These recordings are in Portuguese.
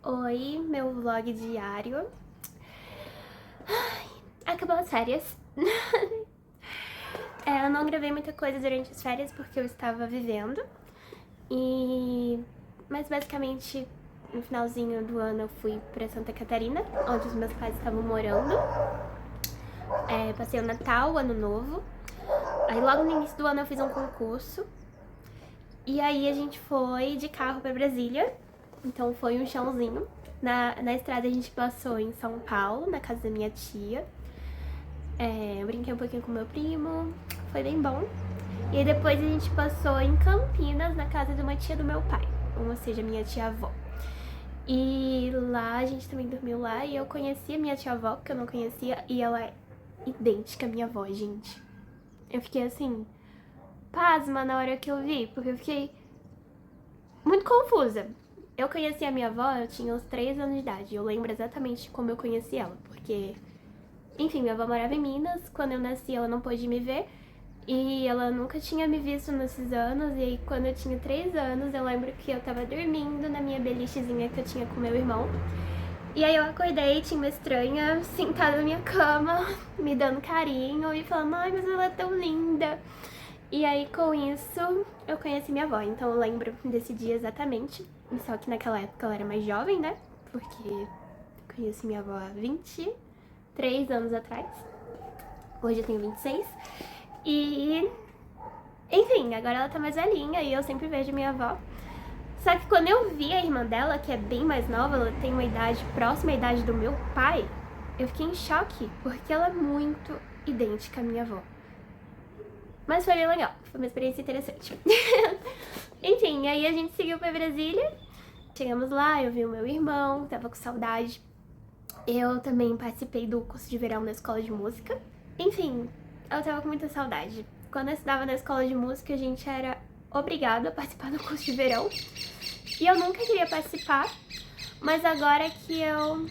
Oi, meu vlog diário. Acabou as férias. Eu não gravei muita coisa durante as férias porque eu estava vivendo. Mas basicamente, no finalzinho do ano eu fui pra Santa Catarina, onde os meus pais estavam morando. Passei o Natal, o Ano Novo. Aí logo no início do ano eu fiz um concurso. E aí a gente foi de carro pra Brasília. Então foi um chãozinho. Na estrada a gente passou em São Paulo, na casa da minha tia. Eu brinquei um pouquinho com meu primo, foi bem bom. E aí depois a gente passou em Campinas, na casa de uma tia do meu pai, ou seja, minha tia-avó. E lá a gente também dormiu lá e eu conheci a minha tia-avó, que eu não conhecia, e ela é idêntica à minha avó, gente. Eu fiquei assim, pasma na hora que eu vi, porque eu fiquei muito confusa. Eu conheci a minha avó, eu tinha uns 3 anos de idade, eu lembro exatamente como eu conheci ela, porque... Enfim, minha avó morava em Minas, quando eu nasci ela não pôde me ver e ela nunca tinha me visto nesses anos. E aí quando eu tinha 3 anos eu lembro que eu tava dormindo na minha belichezinha que eu tinha com meu irmão. E aí eu acordei, tinha uma estranha sentada na minha cama, me dando carinho e falando, ai, mas ela é tão linda. E aí com isso eu conheci minha avó, então eu lembro desse dia exatamente. Só que naquela época ela era mais jovem, né? Porque eu conheci minha avó há 23 anos atrás. Hoje eu tenho 26. E... enfim, agora ela tá mais velhinha e eu sempre vejo minha avó. Só que quando eu vi a irmã dela, que é bem mais nova, ela tem uma idade próxima à idade do meu pai, eu fiquei em choque, porque ela é muito idêntica à minha avó. Mas foi bem legal, foi uma experiência interessante. Enfim, aí a gente seguiu pra Brasília. Chegamos lá, eu vi o meu irmão, tava com saudade. Eu também participei do curso de verão na escola de música. Enfim, eu tava com muita saudade. Quando eu estudava na escola de música, a gente era obrigado a participar do curso de verão. E eu nunca queria participar, mas agora que eu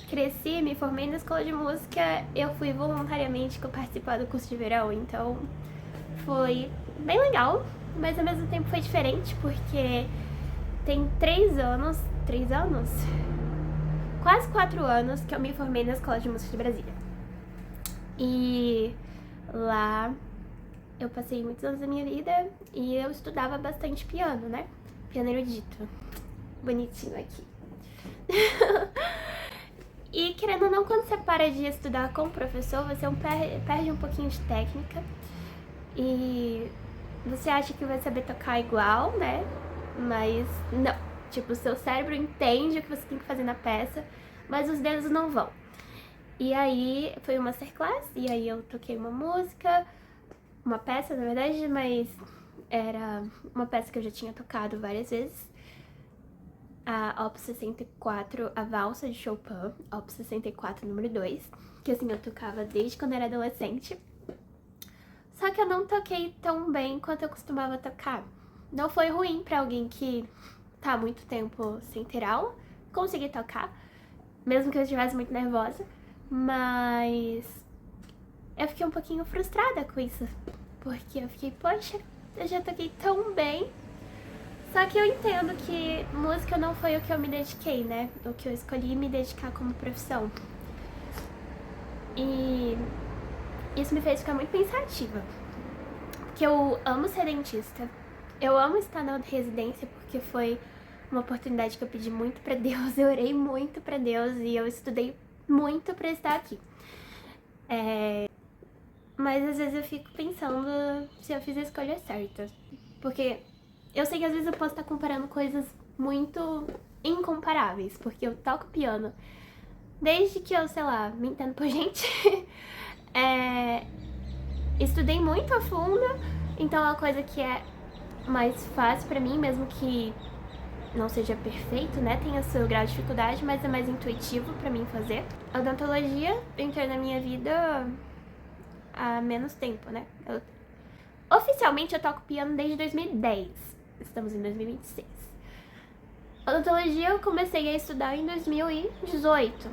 cresci, me formei na escola de música, eu fui voluntariamente participar do curso de verão. Então foi bem legal, mas ao mesmo tempo foi diferente, porque tem 3 anos... quase 4 anos que eu me formei na Escola de Música de Brasília. E lá eu passei muitos anos da minha vida e eu estudava bastante piano, né? Piano erudito. Bonitinho aqui. E querendo ou não, quando você para de estudar com o professor, você perde um pouquinho de técnica. E você acha que vai saber tocar igual, né? Mas não. Tipo, o seu cérebro entende o que você tem que fazer na peça, mas os dedos não vão. E aí, foi uma masterclass, e aí eu toquei uma música, uma peça, na verdade, mas era uma peça que eu já tinha tocado várias vezes. A Op. 64, a Valsa de Chopin, Op. 64, número 2, que assim, eu tocava desde quando eu era adolescente. Só que eu não toquei tão bem quanto eu costumava tocar. Não foi ruim pra alguém que tá há muito tempo sem ter aula, consegui tocar, mesmo que eu estivesse muito nervosa, mas eu fiquei um pouquinho frustrada com isso, porque eu fiquei, poxa, eu já toquei tão bem, só que eu entendo que música não foi o que eu me dediquei, né, o que eu escolhi me dedicar como profissão, e isso me fez ficar muito pensativa, porque eu amo ser dentista. Eu amo estar na residência porque foi uma oportunidade que eu pedi muito pra Deus, eu orei muito pra Deus e eu estudei muito pra estar aqui. Mas às vezes eu fico pensando se eu fiz a escolha certa. Porque eu sei que às vezes eu posso estar comparando coisas muito incomparáveis, porque eu toco piano desde que eu, sei lá, me entendo por gente. Estudei muito a fundo, então é uma coisa que é mais fácil pra mim, mesmo que não seja perfeito, né? Tem o seu grau de dificuldade, mas é mais intuitivo pra mim fazer. A odontologia entrou na minha vida há menos tempo, né? Oficialmente eu toco piano desde 2010. Estamos em 2026. Odontologia eu comecei a estudar em 2018.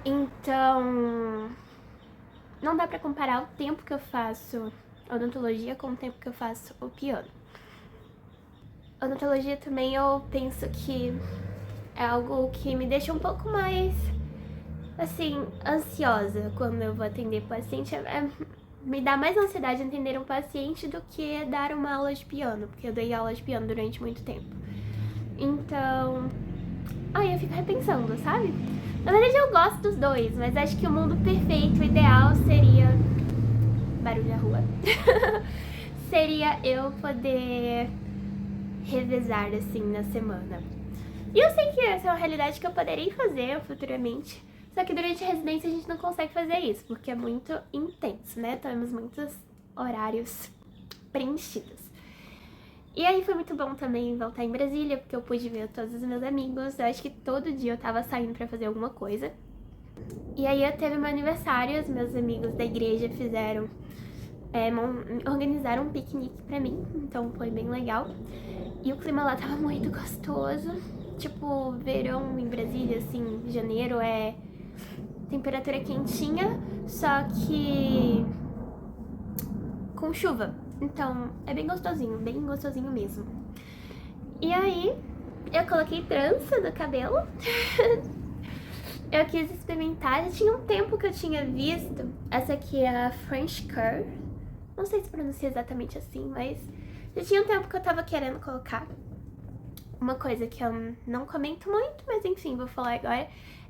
Então, não dá pra comparar o tempo que eu faço odontologia com o tempo que eu faço o piano. Odontologia também eu penso que é algo que me deixa um pouco mais, assim, ansiosa quando eu vou atender paciente. Me dá mais ansiedade atender um paciente do que dar uma aula de piano, porque eu dei aula de piano durante muito tempo. Então, aí eu fico repensando, sabe? Na verdade eu gosto dos dois, mas acho que o mundo perfeito, o ideal seria... Barulho na rua. Seria eu poder revezar assim na semana. E eu sei que essa é uma realidade que eu poderia fazer futuramente. Só que durante a residência a gente não consegue fazer isso, porque é muito intenso, né? Temos muitos horários preenchidos. E aí foi muito bom também voltar em Brasília, porque eu pude ver todos os meus amigos. Eu acho que todo dia eu tava saindo pra fazer alguma coisa. E aí eu teve meu aniversário, os meus amigos da igreja fizeram... organizaram um piquenique pra mim, então foi bem legal. E o clima lá tava muito gostoso. Tipo, verão em Brasília, assim, janeiro é temperatura quentinha, só que com chuva. Então é bem gostosinho mesmo. E aí, eu coloquei trança no cabelo. Eu quis experimentar, já tinha um tempo que eu tinha visto. Essa aqui é a French Curl. Não sei se pronuncia exatamente assim, mas já tinha um tempo que eu tava querendo colocar. Uma coisa que eu não comento muito, mas enfim, vou falar agora,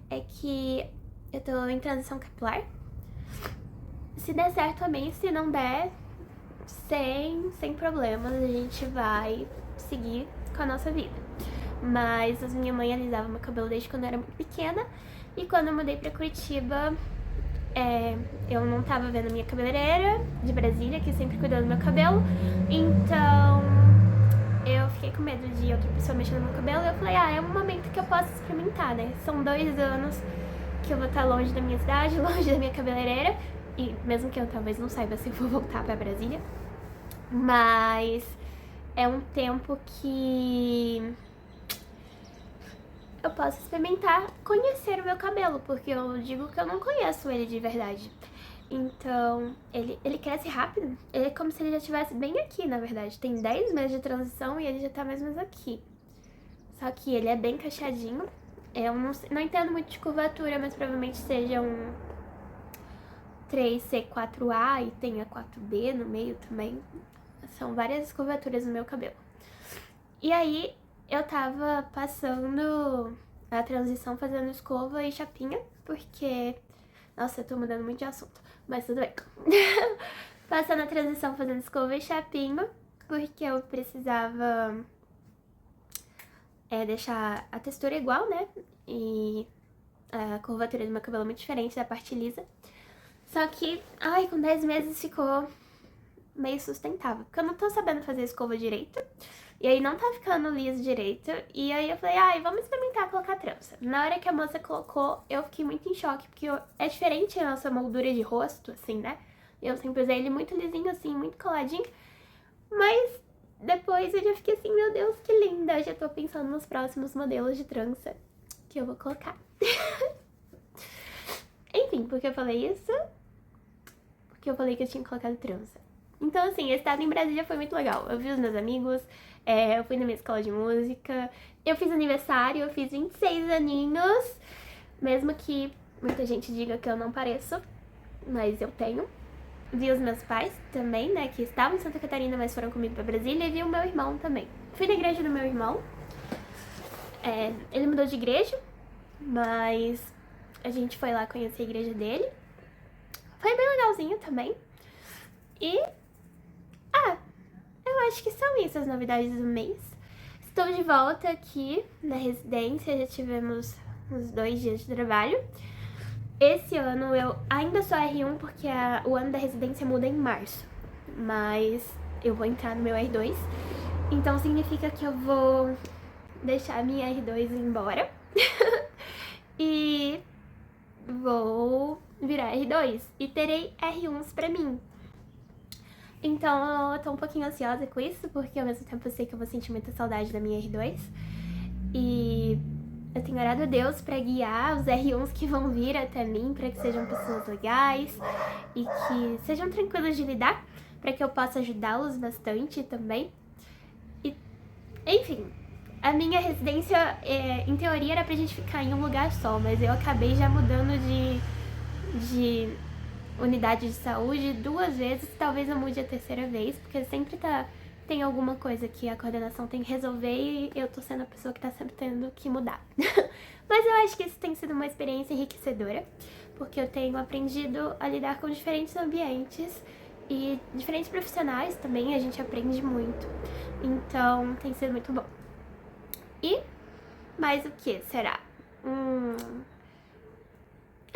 é que eu tô em transição capilar. Se der certo, amém. Se não der, sem problemas, a gente vai seguir com a nossa vida. Mas a minha mãe alisava meu cabelo desde quando eu era muito pequena. E quando eu mudei pra Curitiba, eu não tava vendo a minha cabeleireira de Brasília, que sempre cuidou do meu cabelo. Então eu fiquei com medo de outra pessoa mexer no meu cabelo. E eu falei, é um momento que eu posso experimentar, né? São 2 anos que eu vou estar longe da minha cidade, longe da minha cabeleireira. E mesmo que eu talvez não saiba se eu vou voltar pra Brasília. Mas é um tempo que eu posso experimentar conhecer o meu cabelo, porque eu digo que eu não conheço ele de verdade. Então, ele cresce rápido. Ele é como se ele já estivesse bem aqui, na verdade. Tem 10 meses de transição e ele já tá mais ou menos aqui. Só que ele é bem cacheadinho. Eu não entendo muito de curvatura, mas provavelmente seja um 3C4A e tenha 4B no meio também. São várias curvaturas no meu cabelo. E aí, eu tava passando a transição fazendo escova e chapinha, porque... Nossa, eu tô mudando muito de assunto, mas tudo bem. Passando a transição fazendo escova e chapinha, porque eu precisava deixar a textura igual, né? E a curvatura do meu cabelo é muito diferente da parte lisa. Só que, com 10 meses ficou meio sustentável, porque eu não tô sabendo fazer escova direito. E aí não tá ficando liso direito. E aí eu falei, vamos experimentar colocar trança. Na hora que a moça colocou, eu fiquei muito em choque, porque é diferente a nossa moldura de rosto, assim, né? Eu sempre usei ele muito lisinho, assim, muito coladinho. Mas depois eu já fiquei assim, meu Deus, que linda. Eu já tô pensando nos próximos modelos de trança que eu vou colocar. Enfim, por que eu falei isso? Porque eu falei que eu tinha colocado trança. Então, assim, esse estado em Brasília foi muito legal. Eu vi os meus amigos, eu fui na minha escola de música, eu fiz aniversário, eu fiz 26 aninhos, mesmo que muita gente diga que eu não pareço, mas eu tenho. Vi os meus pais também, né, que estavam em Santa Catarina, mas foram comigo pra Brasília, e vi o meu irmão também. Fui na igreja do meu irmão, ele mudou de igreja, mas a gente foi lá conhecer a igreja dele. Foi bem legalzinho também. E... eu acho que são isso as novidades do mês. Estou de volta aqui na residência, já tivemos uns 2 dias de trabalho. Esse ano eu ainda sou R1 porque o ano da residência muda em março. Mas eu vou entrar no meu R2, então significa que eu vou deixar a minha R2 embora. E vou virar R2 e terei R1s pra mim. Então eu tô um pouquinho ansiosa com isso, porque ao mesmo tempo eu sei que eu vou sentir muita saudade da minha R2. E eu tenho orado a Deus pra guiar os R1s que vão vir até mim, pra que sejam pessoas legais e que sejam tranquilos de lidar, pra que eu possa ajudá-los bastante também. E, enfim, A minha residência, em teoria, era pra gente ficar em um lugar só, mas eu acabei já mudando de unidade de saúde 2 vezes, talvez eu mude a 3ª vez, porque sempre tem alguma coisa que a coordenação tem que resolver e eu tô sendo a pessoa que tá sempre tendo que mudar. Mas eu acho que isso tem sido uma experiência enriquecedora, porque eu tenho aprendido a lidar com diferentes ambientes e diferentes profissionais também, a gente aprende muito. Então, tem sido muito bom. E mais o que será?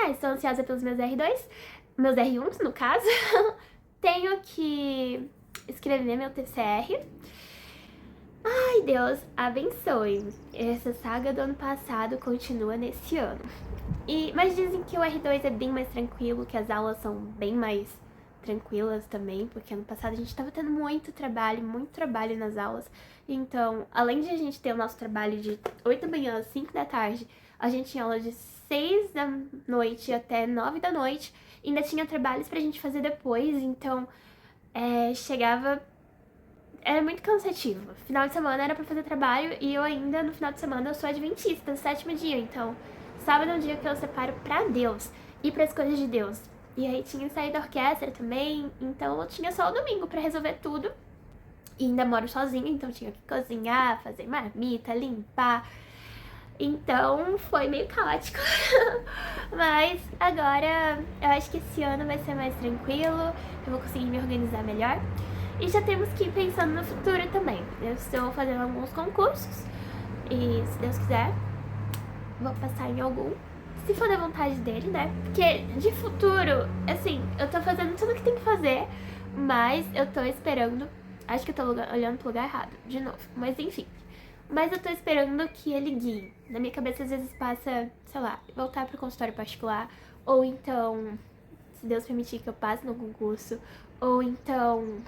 Estou ansiosa pelos meus R2, meus R1s no caso. Tenho que escrever meu TCR. Ai, Deus abençoe. Essa saga do ano passado continua nesse ano. Mas dizem que o R2 é bem mais tranquilo, que as aulas são bem mais tranquilas também, porque ano passado a gente tava tendo muito trabalho nas aulas. Então, além de a gente ter o nosso trabalho de 8 da manhã às 5 da tarde, a gente tinha aula de 6 da noite até 9 da noite, e ainda tinha trabalhos pra gente fazer depois, então chegava... Era muito cansativo. Final de semana era pra fazer trabalho e eu ainda, no final de semana, eu sou adventista, no 7º dia, então sábado é um dia que eu separo pra Deus e pras coisas de Deus. E aí tinha saído da orquestra também, então eu tinha só o domingo pra resolver tudo. E ainda moro sozinha, então tinha que cozinhar, fazer marmita, limpar. Então foi meio caótico. Mas agora eu acho que esse ano vai ser mais tranquilo, eu vou conseguir me organizar melhor. E já temos que ir pensando no futuro também. Eu estou fazendo alguns concursos e, se Deus quiser, vou passar em algum. Se for da vontade dele, né? Porque de futuro, assim, eu tô fazendo tudo o que tem que fazer, mas eu tô esperando... Acho que eu tô olhando pro lugar errado, de novo. Mas enfim. Mas eu tô esperando que ele guie. Na minha cabeça, às vezes, passa, sei lá, voltar pro consultório particular. Ou então, se Deus permitir que eu passe no concurso. Ou então...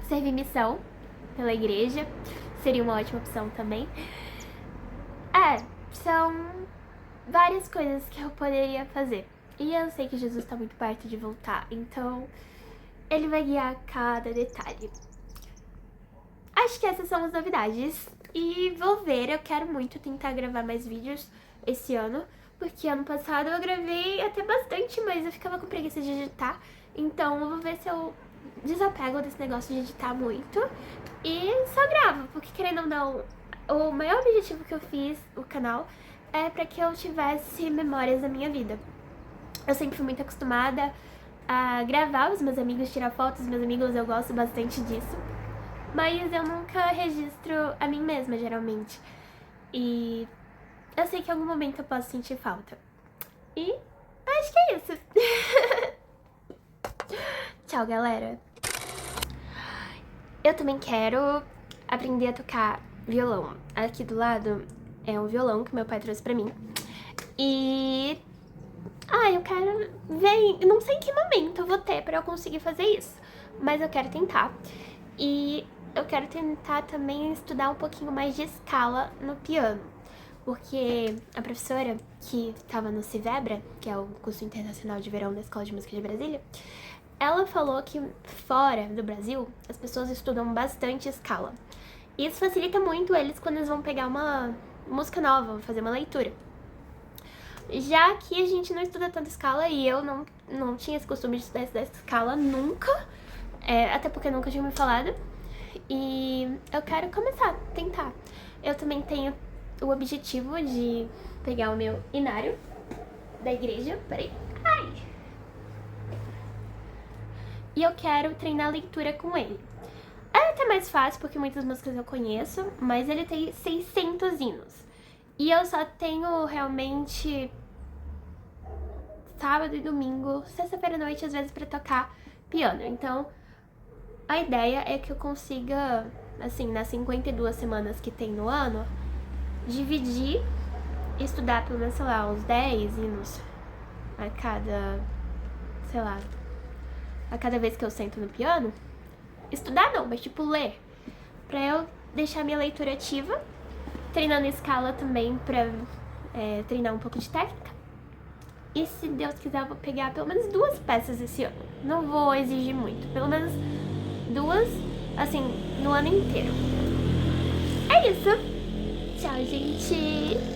servir missão pela igreja seria uma ótima opção também. São várias coisas que eu poderia fazer. E eu sei que Jesus tá muito perto de voltar, então ele vai guiar cada detalhe. Acho que essas são as novidades. E vou ver, eu quero muito tentar gravar mais vídeos esse ano, porque ano passado eu gravei até bastante, mas eu ficava com preguiça de editar. Então eu vou ver se eu desapego desse negócio de editar muito e só gravo, porque querendo ou não, o maior objetivo que eu fiz o canal é pra que eu tivesse memórias da minha vida. Eu sempre fui muito acostumada a gravar os meus amigos, tirar fotos dos meus amigos, eu gosto bastante disso, mas eu nunca registro a mim mesma, geralmente. E eu sei que em algum momento eu posso sentir falta. E acho que é isso. Tchau, galera. Eu também quero aprender a tocar violão. Aqui do lado é um violão que meu pai trouxe pra mim. E... eu quero ver... Eu não sei em que momento eu vou ter pra eu conseguir fazer isso, mas eu quero tentar. E eu quero tentar também estudar um pouquinho mais de escala no piano. Porque a professora que tava no Civebra, que é o curso internacional de verão da Escola de Música de Brasília, ela falou que fora do Brasil, as pessoas estudam bastante escala. E isso facilita muito eles quando eles vão pegar uma música nova, fazer uma leitura. Já que a gente não estuda tanta escala e eu não tinha esse costume de estudar essa escala nunca, até porque nunca tinha me falado. E eu quero começar a tentar. Eu também tenho o objetivo de pegar o meu inário da igreja. Peraí. E eu quero treinar a leitura com ele. É até mais fácil porque muitas músicas eu conheço, mas ele tem 600 hinos. E eu só tenho realmente sábado e domingo, sexta-feira à noite, às vezes, pra tocar piano. Então, a ideia é que eu consiga, assim, nas 52 semanas que tem no ano, dividir e estudar pelo menos, sei lá, uns 10 hinos a cada, sei lá, a cada vez que eu sento no piano. Estudar não, mas tipo ler, pra eu deixar minha leitura ativa, treinando escala também pra treinar um pouco de técnica. E se Deus quiser eu vou pegar pelo menos 2 peças esse ano. Não vou exigir muito, pelo menos 2, assim, no ano inteiro. é isso. Tchau, gente.